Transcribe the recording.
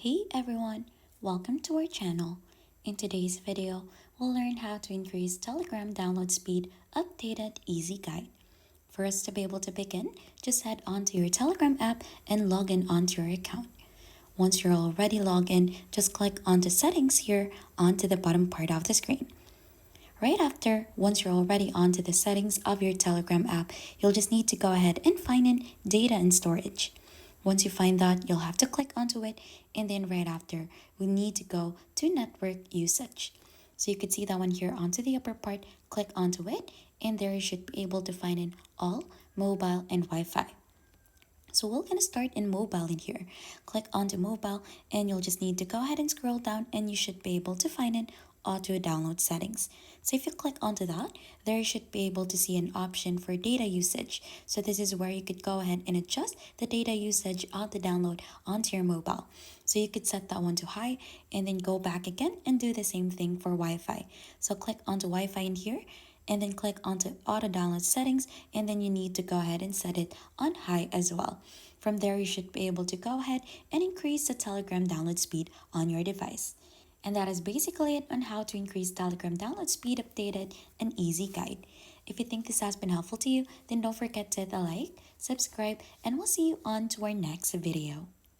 Hey everyone, welcome to our channel. In today's video, we'll learn how to increase Telegram download speed updated easy guide. For us to be able to begin, just head onto your Telegram app and log in onto your account. Once you're already logged in, just click onto settings here onto the bottom part of the screen. Right after, once you're already onto the settings of your Telegram app, you'll just need to go ahead and find in data and storage. Once you find that, you'll have to click onto it, and then right after, we need to go to network usage. So you could see that one here onto the upper part, click onto it, and there you should be able to find in all, mobile, and Wi-Fi. So we're going to start in mobile in here. Click onto mobile and you'll just need to go ahead and scroll down and you should be able to find in auto download settings. So if you click onto that, there you should be able to see an option for data usage. So this is where you could go ahead and adjust the data usage of the download onto your mobile. So you could set that one to high and then go back again and do the same thing for Wi-Fi. So click onto Wi-Fi in here and then click onto auto download settings, and then you need to go ahead and set it on high as well. From there, you should be able to go ahead and increase the Telegram download speed on your device. And that is basically it on how to increase Telegram download speed updated and easy guide. If you think this has been helpful to you, then don't forget to hit a like, subscribe, and we'll see you on to our next video.